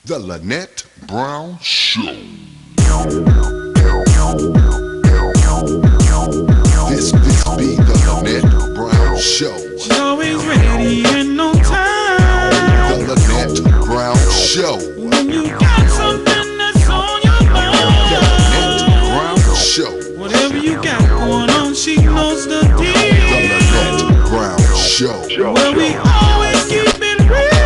The Lynette Brown Show. This be the Lynette Brown Show. She's always ready and on time. The Lynette Brown Show. When you got something that's on your mind. The Lynette Brown Show. Whatever you got going on, she knows the deal. The Lynette Brown Show. Well, we always keep it real.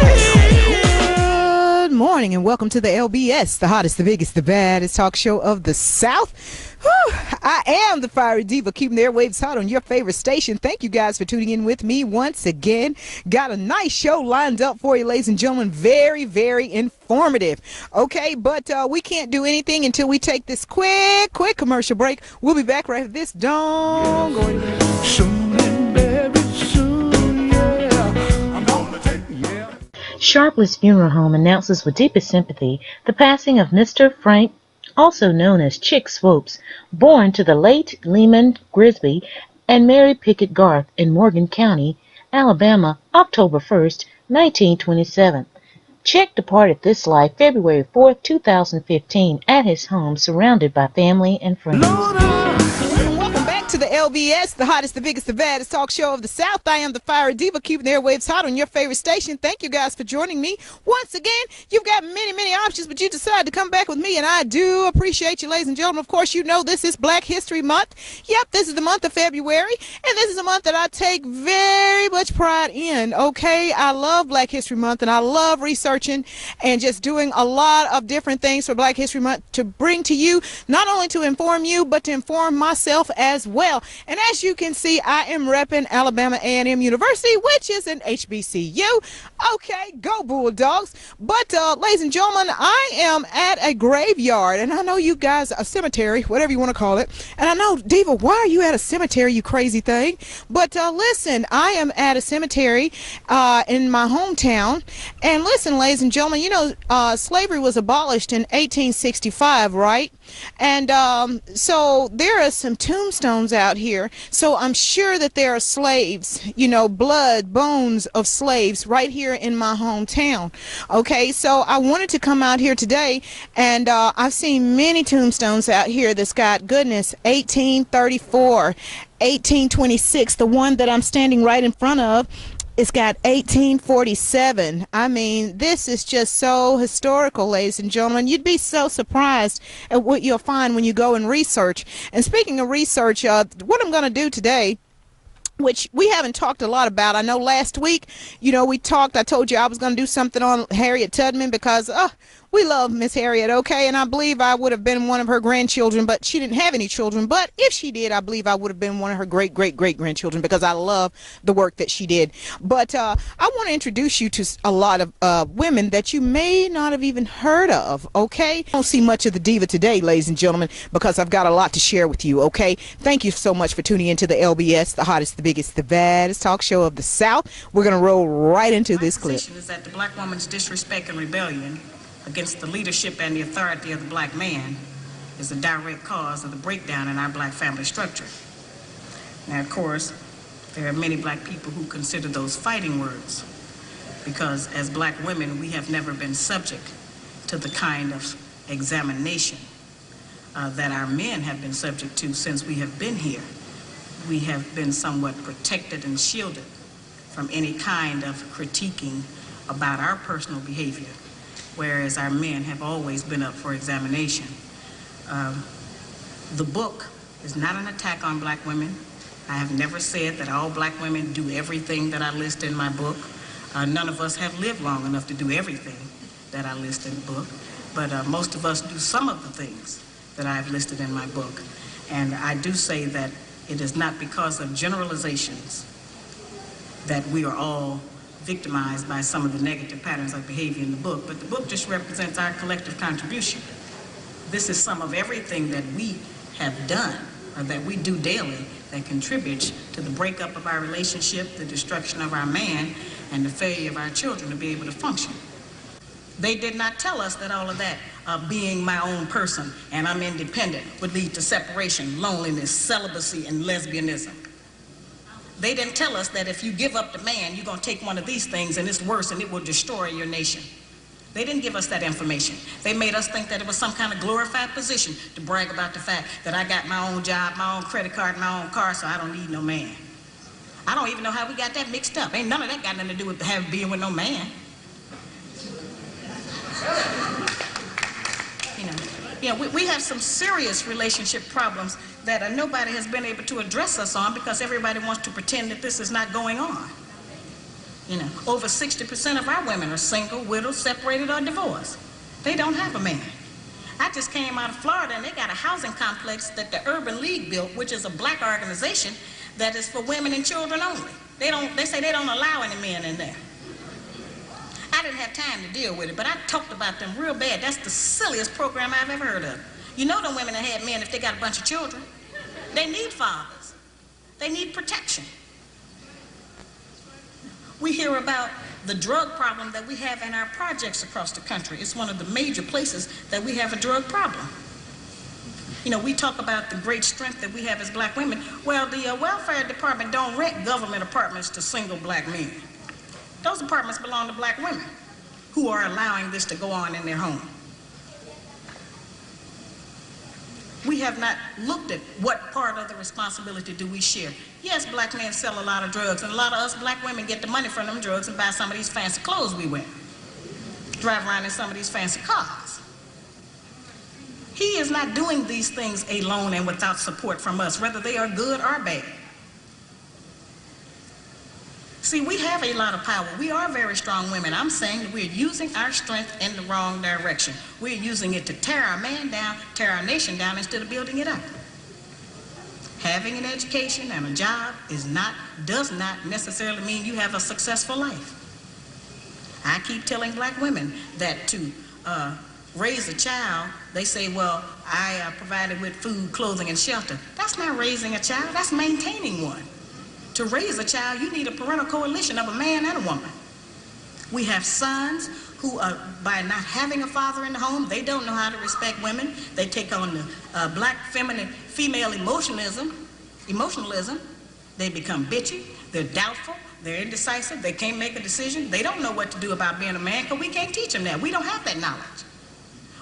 Good morning and welcome to the LBS, the hottest, the biggest, the baddest talk show of the South. Whew, I am the fiery diva, keeping the airwaves hot on your favorite station. Thank you guys for tuning in with me once again. Got a nice show lined up for you, ladies and gentlemen. Very, very informative. Okay, but we can't do anything until we take this quick commercial break. We'll be back right after this. Don't go anywhere. Soon and very soon, yeah. I'm gonna take Sharpless Funeral Home announces with deepest sympathy the passing of Mr. Frank, also known as Chick Swopes, born to the late Lehman Grisby and Mary Pickett Garth in Morgan County, Alabama, October 1st, 1927. Chick departed this life February 4th, 2015 at his home surrounded by family and friends. Welcome back to the LBS, the hottest, the biggest, the baddest talk show of the South. I am the fiery diva, keeping the airwaves hot on your favorite station. Thank you guys for joining me. Once again, you've got many options, but you decided to come back with me, and I do appreciate you, ladies and gentlemen. Of course, you know this is Black History Month. Yep, this is the month of February, and this is a month that I take very much pride in, okay? I love Black History Month, and I love researching and just doing a lot of different things for Black History Month to bring to you, not only to inform you, but to inform myself as well. And as you can see, I am repping Alabama A&M University, which is an HBCU. Okay, go Bulldogs. But ladies and gentlemen, I am at a graveyard, and I know you guys, a cemetery, whatever you want to call it. And I know, Diva, why are you at a cemetery, you crazy thing? But listen, I am at a cemetery in my hometown. And listen, ladies and gentlemen, you know, slavery was abolished in 1865, right? And so there are some tombstones out here. So I'm sure that there are slaves, you know, blood, bones of slaves right here in my hometown. Okay, so I wanted to come out here today, and I've seen many tombstones out here that's got, goodness, 1834, 1826, the one that I'm standing right in front of. It's got 1847. I mean, this is just so historical, ladies and gentlemen. You'd be so surprised at what you'll find when you go and research. And speaking of research, what I'm going to do today, which we haven't talked a lot about. I know last week, you know, we talked, I told you I was going to do something on Harriet Tubman because we love Miss Harriet, okay? And I believe I would have been one of her grandchildren, but she didn't have any children. But if she did, I believe I would have been one of her great-great-great-grandchildren because I love the work that she did. But I want to introduce you to a lot of women that you may not have even heard of, okay? I don't see much of the diva today, ladies and gentlemen, because I've got a lot to share with you, okay? Thank you so much for tuning into the LBS, the hottest, the biggest, the baddest talk show of the South. We're going to roll right into this clip. My position is that the black woman's disrespect and rebellion against the leadership and the authority of the black man is a direct cause of the breakdown in our black family structure. Now, of course, there are many black people who consider those fighting words because as black women, we have never been subject to the kind of examination that our men have been subject to since we have been here. We have been somewhat protected and shielded from any kind of critiquing about our personal behavior, whereas our men have always been up for examination. The book is not an attack on black women. I have never said that all black women do everything that I list in my book. None of us have lived long enough to do everything that I list in the book, but most of us do some of the things that I've listed in my book. And I do say that it is not because of generalizations that we are all victimized by some of the negative patterns of behavior in the book, but the book just represents our collective contribution. This is some of everything that we have done, or that we do daily, that contributes to the breakup of our relationship, the destruction of our man, and the failure of our children to be able to function. They did not tell us that all of that, being my own person and I'm independent, would lead to separation, loneliness, celibacy, and lesbianism. They didn't tell us that if you give up the man, you're going to take one of these things and it's worse and it will destroy your nation. They didn't give us that information. They made us think that it was some kind of glorified position to brag about the fact that I got my own job, my own credit card, my own car, so I don't need no man. I don't even know how we got that mixed up. Ain't none of that got nothing to do with being with no man. We have some serious relationship problems that nobody has been able to address us on because everybody wants to pretend that this is not going on. Over 60% of our women are single, widowed, separated, or divorced. They don't have a man. I just came out of Florida and they got a housing complex that the Urban League built, which is a black organization that is for women and children only. They say they don't allow any men in there. I didn't have time to deal with it, but I talked about them real bad. That's the silliest program I've ever heard of. You know them women that had men if they got a bunch of children. They need fathers. They need protection. We hear about the drug problem that we have in our projects across the country. It's one of the major places that we have a drug problem. We talk about the great strength that we have as black women. Well, the welfare department don't rent government apartments to single black men. Those apartments belong to black women who are allowing this to go on in their home. We have not looked at what part of the responsibility do we share. Yes, black men sell a lot of drugs, and a lot of us black women get the money from them drugs and buy some of these fancy clothes we wear. Drive around in some of these fancy cars. He is not doing these things alone and without support from us, whether they are good or bad. See, we have a lot of power. We are very strong women. I'm saying that we're using our strength in the wrong direction. We're using it to tear our man down, tear our nation down, instead of building it up. Having an education and a job does not necessarily mean you have a successful life. I keep telling black women that to raise a child, they say, well, I provided with food, clothing, and shelter. That's not raising a child, that's maintaining one. To raise a child, you need a parental coalition of a man and a woman. We have sons who, by not having a father in the home, they don't know how to respect women. They take on the black female emotionalism. They become bitchy, they're doubtful, they're indecisive, they can't make a decision. They don't know what to do about being a man because we can't teach them that. We don't have that knowledge.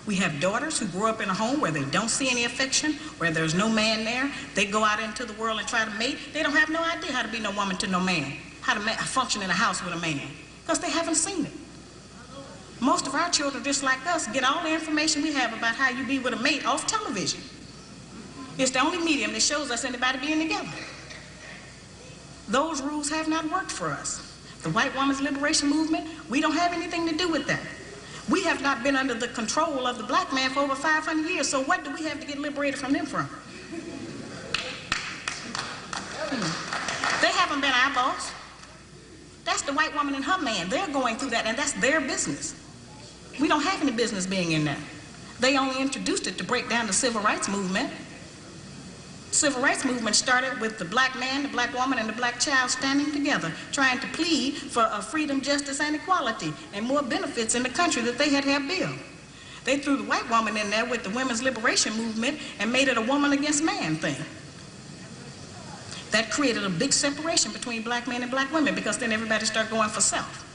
We have daughters who grow up in a home where they don't see any affection, where there's no man there. They go out into the world and try to mate. They don't have no idea how to be no woman to no man, how to function in a house with a man, because they haven't seen it. Most of our children, just like us, get all the information we have about how you be with a mate off television. It's the only medium that shows us anybody being together. Those rules have not worked for us. The white woman's liberation movement, we don't have anything to do with that. We have not been under the control of the black man for over 500 years, so what do we have to get liberated from them from? They haven't been our boss. That's the white woman and her man. They're going through that, and that's their business. We don't have any business being in that. They only introduced it to break down the civil rights movement. Civil rights movement started with the black man, the black woman, and the black child standing together, trying to plead for freedom, justice, and equality, and more benefits in the country that they had built. They threw the white woman in there with the women's liberation movement and made it a woman against man thing. That created a big separation between black men and black women, because then everybody started going for self.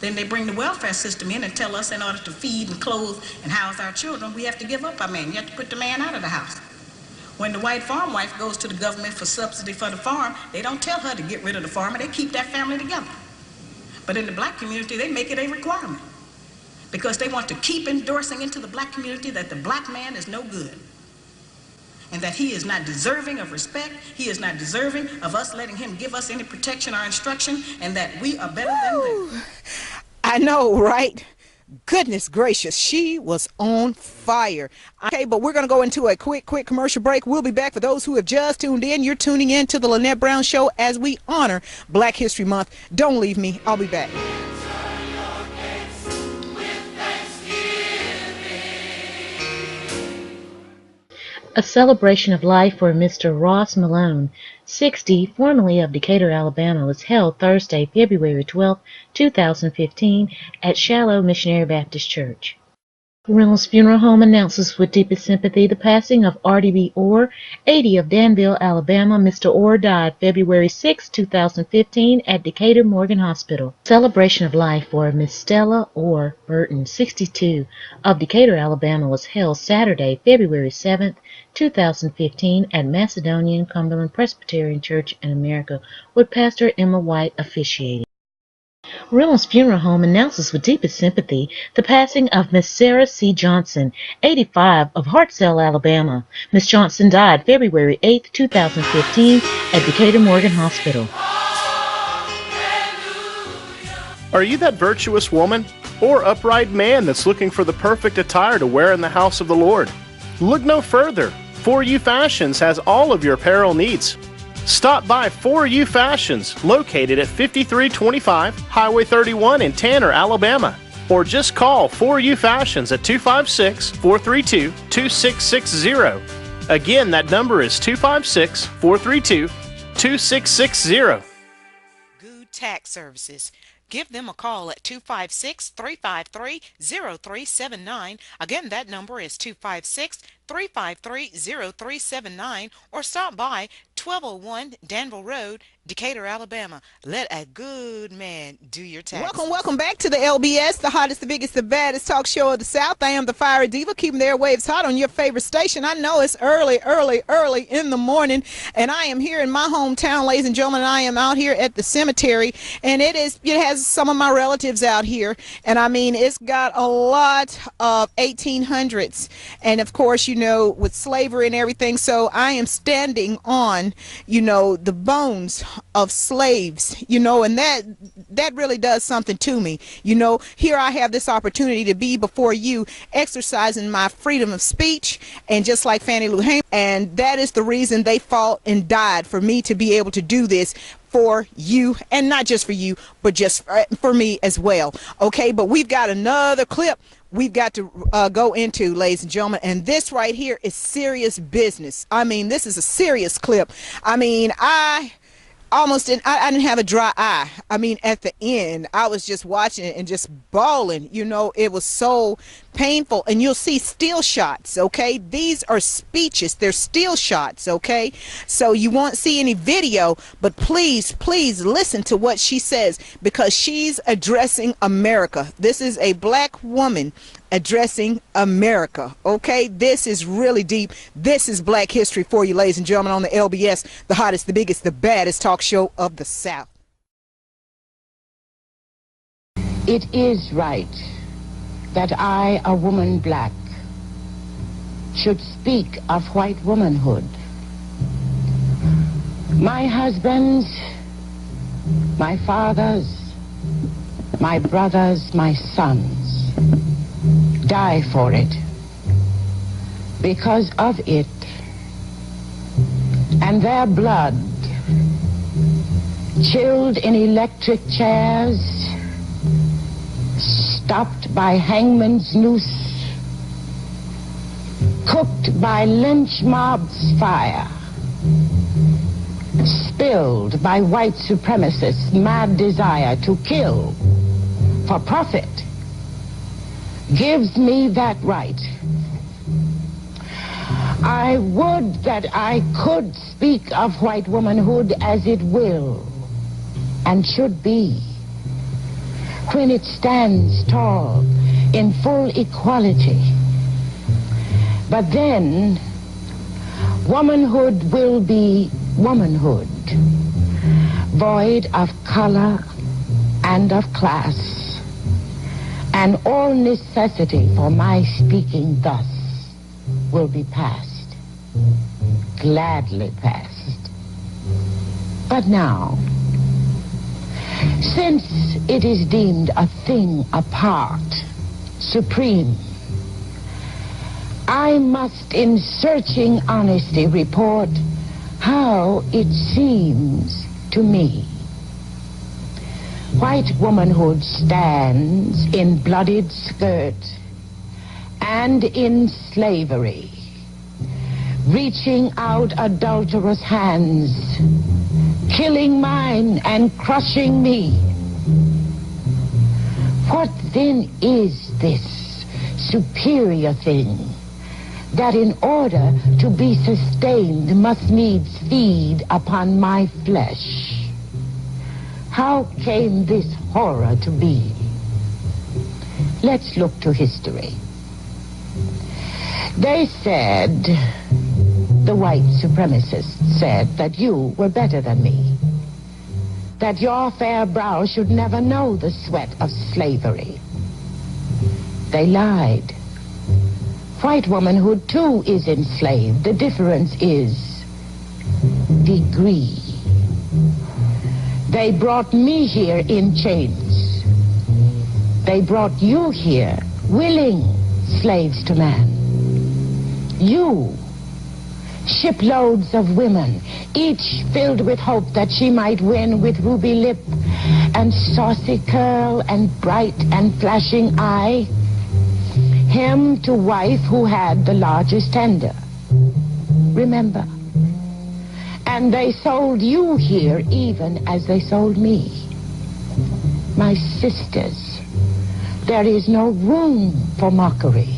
Then they bring the welfare system in and tell us in order to feed and clothe and house our children, we have to give up our man. You have to put the man out of the house. When the white farm wife goes to the government for subsidy for the farm, they don't tell her to get rid of the farmer, they keep that family together. But in the black community, they make it a requirement, because they want to keep endorsing into the black community that the black man is no good, and that he is not deserving of respect, he is not deserving of us letting him give us any protection or instruction, and that we are better than them. I know, right? Goodness gracious, she was on fire. Okay, but we're going to go into a quick commercial break. We'll be back. For those who have just tuned in, you're tuning in to the Lynette Brown Show as we honor Black History Month. Don't leave me. I'll be back. A celebration of life for Mr. Ross Malone, 60, formerly of Decatur, Alabama, was held Thursday, February 12, 2015, at Shallow Missionary Baptist Church. Reynolds Funeral Home announces with deepest sympathy the passing of R.D.B. Orr, 80 of Danville, Alabama. Mr. Orr died February 6, 2015 at Decatur Morgan Hospital. Celebration of life for Miss Stella Orr Burton, 62, of Decatur, Alabama was held Saturday, February 7, 2015 at Macedonian Cumberland Presbyterian Church in America with Pastor Emma White officiating. Reynolds Funeral Home announces with deepest sympathy the passing of Miss Sarah C. Johnson, 85, of Hartselle, Alabama. Miss Johnson died February 8, 2015 at Decatur Morgan Hospital. Are you that virtuous woman or upright man that's looking for the perfect attire to wear in the house of the Lord? Look no further. For You Fashions has all of your apparel needs. Stop by For You Fashions, located at 5325 Highway 31 in Tanner, Alabama. Or just call For You Fashions at 256-432-2660. Again, that number is 256-432-2660. Good Tax Services. Give them a call at 256-353-0379. Again, that number is 256-353-0379, or stop by 1201 Danville Road, Decatur, Alabama. Let a good man do your taxes. Welcome back to the LBS, the hottest, the biggest, the baddest talk show of the South. I am the Fiery Diva, keeping the airwaves hot on your favorite station. I know it's early in the morning, and I am here in my hometown, ladies and gentlemen. I am out here at the cemetery, and it has some of my relatives out here, and I mean, it's got a lot of 1800s, and of course, you know, with slavery and everything. So I am standing on, you know, the bones of slaves, you know, and that really does something to me. You know, here I have this opportunity to be before you, exercising my freedom of speech, and just like Fannie Lou Hamer, and that is the reason they fought and died, for me to be able to do this for you, and not just for you, but just for me as well. Okay, but we've got another clip we've got to go into, ladies and gentlemen, and this right here is serious business. I mean, this is a serious clip. I mean, I didn't have a dry eye. I mean, at the end, I was just watching it and just bawling. You know, it was so painful. And you'll see still shots, okay? These are speeches. They're still shots, okay? So you won't see any video, but please listen to what she says, because she's addressing America. This is a black woman addressing America, okay? This is really deep. This is Black History for you, ladies and gentlemen, on the LBS, the hottest, the biggest, the baddest talk show of the South. It is right that I, a woman black, should speak of white womanhood. My husbands, my fathers, my brothers, my sons die for it, because of it, and their blood, chilled in electric chairs, stopped by hangman's noose, cooked by lynch mob's fire, spilled by white supremacists' mad desire to kill for profit, gives me that right. I would that I could speak of white womanhood as it will and should be, when it stands tall in full equality. But then womanhood will be womanhood, void of color and of class, and all necessity for my speaking thus will be past, gladly past. But now, since it is deemed a thing apart, supreme, I must in searching honesty report how it seems to me. White womanhood stands in blooded skirt and in slavery, reaching out adulterous hands, killing mine and crushing me. What then is this superior thing that in order to be sustained must needs feed upon my flesh. How came this horror to be? Let's look to history. They said, the white supremacists said, that you were better than me, that your fair brow should never know the sweat of slavery. They lied. White womanhood, too, is enslaved. The difference is degree. They brought me here in chains. They brought you here willing slaves to man. You, shiploads of women, each filled with hope that she might win with ruby lip and saucy curl and bright and flashing eye, him to wife who had the largest tender. Remember? And they sold you here even as they sold me. My sisters, there is no room for mockery.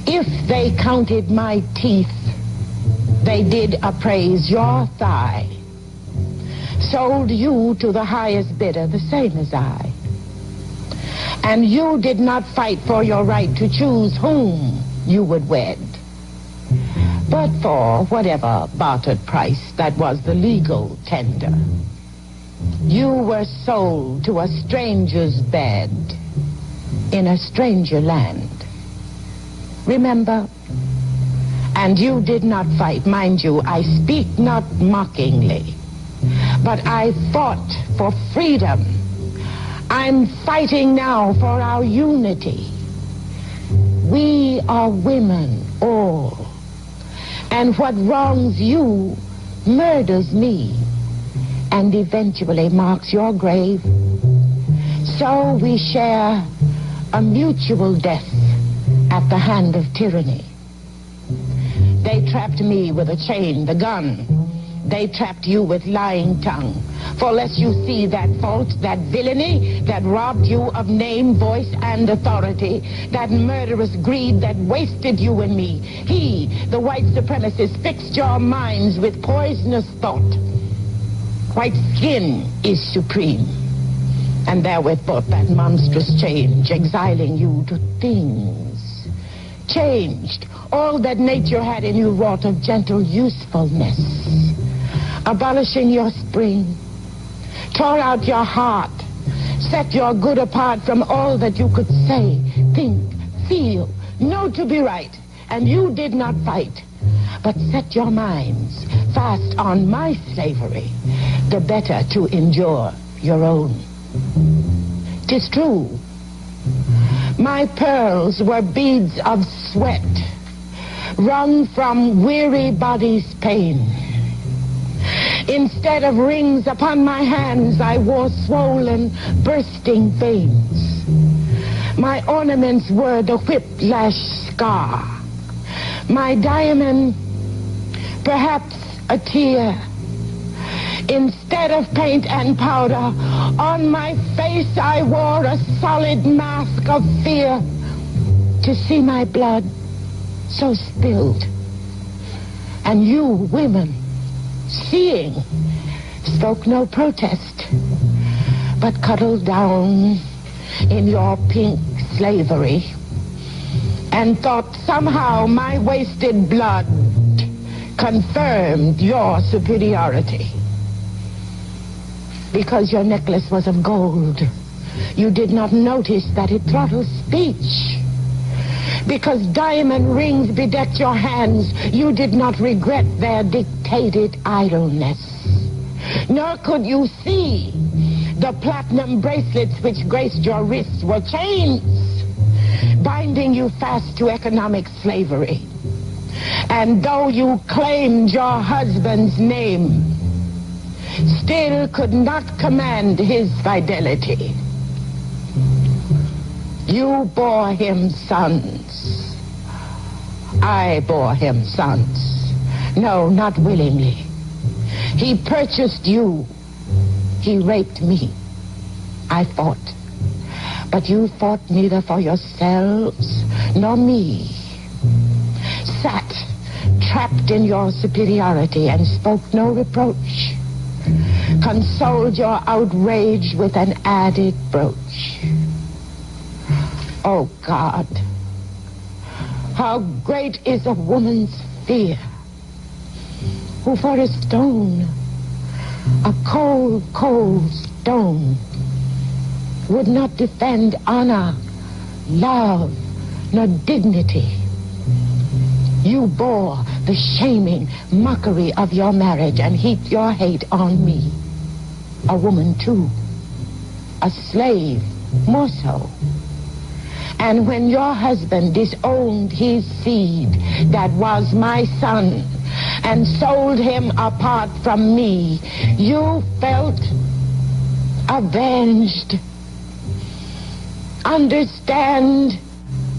If they counted my teeth, they did appraise your thigh. Sold you to the highest bidder, the same as I. And you did not fight for your right to choose whom you would wed, but for whatever bartered price that was the legal tender. You were sold to a stranger's bed in a stranger land. Remember? And you did not fight. Mind you, I speak not mockingly, but I fought for freedom. I'm fighting now for our unity. We are women, all. And what wrongs you murders me and eventually marks your grave. So we share a mutual death at the hand of tyranny. They trapped me with a chain, the gun. They trapped you with lying tongue. For lest you see that fault, that villainy, that robbed you of name, voice, and authority, that murderous greed that wasted you and me. He, the white supremacist, fixed your minds with poisonous thought. White skin is supreme. And therewith brought that monstrous change, exiling you to things. Changed all that nature had in you wrought of gentle usefulness. Abolishing your spring, tore out your heart, set your good apart from all that you could say, think, feel, know to be right. And you did not fight, but set your minds fast on my slavery, the better to endure your own. 'Tis true, my pearls were beads of sweat, wrung from weary body's pain. Instead of rings upon my hands, I wore swollen, bursting veins. My ornaments were the whiplash scar. My diamond, perhaps a tear. Instead of paint and powder, on my face I wore a solid mask of fear. To see my blood so spilled. And you, women, seeing, spoke no protest, but cuddled down in your pink slavery and thought somehow my wasted blood confirmed your superiority. Because your necklace was of gold, you did not notice that it throttled speech. Because diamond rings bedecked your hands, you did not regret their dictated idleness. Nor could you see the platinum bracelets which graced your wrists were chains, binding you fast to economic slavery. And though you claimed your husband's name, still could not command his fidelity. You bore him sons. I bore him sons. No, not willingly. He purchased you. He raped me. I fought. But you fought neither for yourselves nor me. Sat trapped in your superiority and spoke no reproach. Consoled your outrage with an added brooch. Oh God, how great is a woman's fear, who for a stone, a cold, cold stone, would not defend honor, love, nor dignity. You bore the shaming mockery of your marriage and heaped your hate on me, a woman too, a slave more so. And when your husband disowned his seed that was my son and sold him apart from me, you felt avenged. Understand,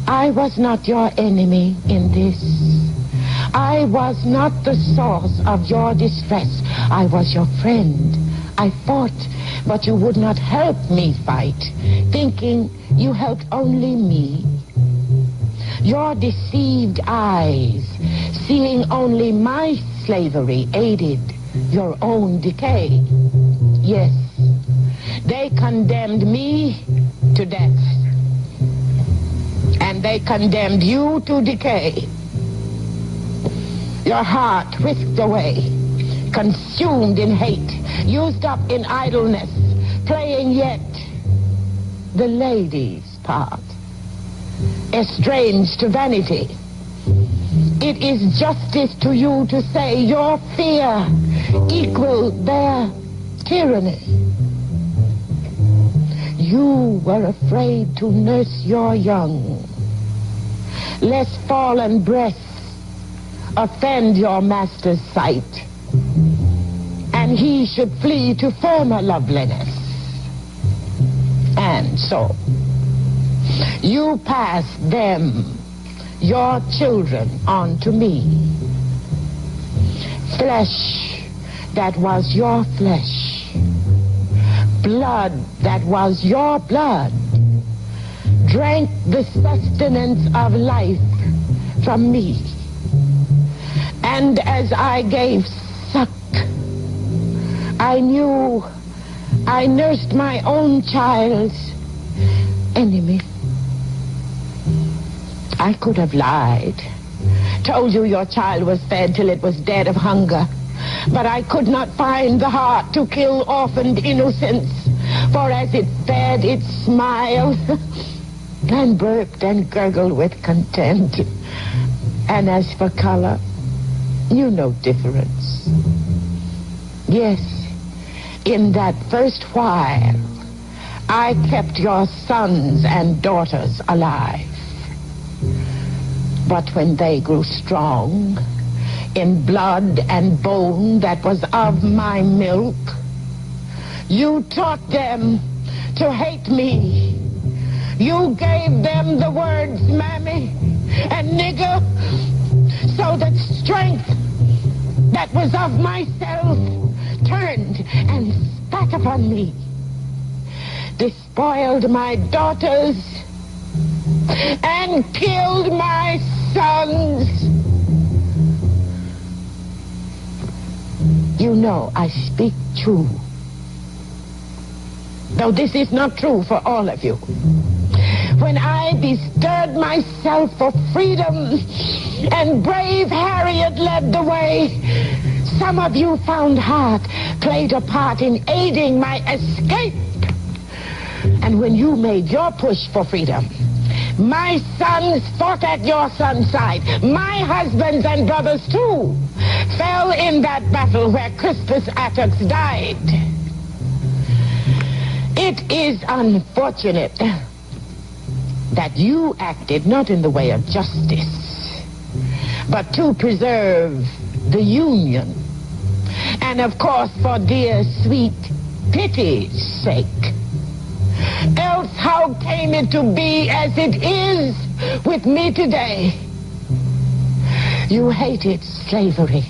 I was not your enemy in this. I was not the source of your distress. I was your friend. I fought, but you would not help me fight, thinking you helped only me. Your deceived eyes, seeing only my slavery, aided your own decay. Yes, they condemned me to death, and they condemned you to decay. Your heart whisked away, consumed in hate, used up in idleness, playing yet the lady's part, estranged to vanity. It is justice to you to say your fear equaled their tyranny. You were afraid to nurse your young, lest fallen breasts offend your master's sight, and he should flee to former loveliness. And so, you passed them, your children, on to me. Flesh that was your flesh, blood that was your blood, drank the sustenance of life from me. And as I gave suck, I knew I nursed my own child's enemy. I could have lied, told you your child was fed till it was dead of hunger, but I could not find the heart to kill orphaned innocence, for as it fed, it smiled and burped and gurgled with content. And as for color, knew no difference. Yes, in that first while, I kept your sons and daughters alive. But when they grew strong, in blood and bone that was of my milk, you taught them to hate me. You gave them the words mammy and nigger, so that strength that was of myself turned and spat upon me, despoiled my daughters, and killed my sons. You know I speak true, though this is not true for all of you. When I bestirred myself for freedom and brave Harriet led the way, some of you found heart played a part in aiding my escape. And when you made your push for freedom, my sons fought at your son's side. My husbands and brothers too fell in that battle where Crispus Attucks died. It is unfortunate that you acted not in the way of justice, but to preserve the Union. And of course, for dear, sweet pity's sake. Else how came it to be as it is with me today? You hated slavery,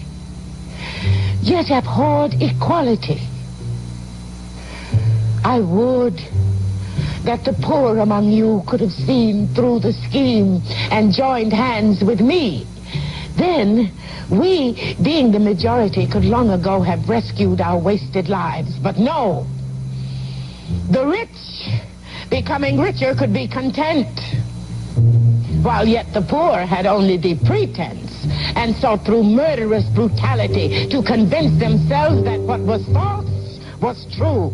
yet abhorred equality. I would that the poor among you could have seen through the scheme and joined hands with me, then we, being the majority, could long ago have rescued our wasted lives. But no, the rich, becoming richer, could be content, while yet the poor had only the pretense, and so through murderous brutality to convince themselves that what was false was true.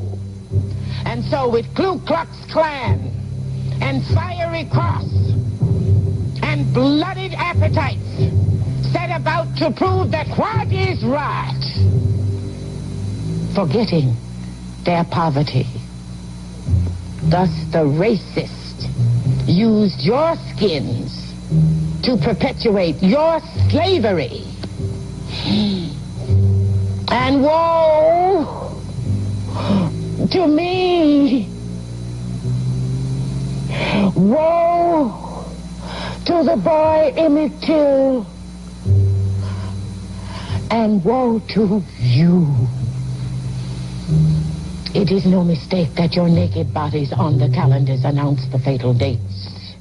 And so with Ku Klux Klan and fiery cross and blooded appetites set about to prove that what is right, forgetting their poverty. Thus the racist used your skins to perpetuate your slavery. And woe to me, woe to the boy Emmett Till, and woe to you. It is no mistake that your naked bodies on the calendars announce the fatal dates.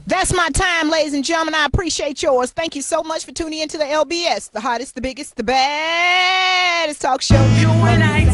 That's my time, ladies and gentlemen. I appreciate yours. Thank you so much for tuning into the LBS, the hottest, the biggest, the baddest talk show. You and I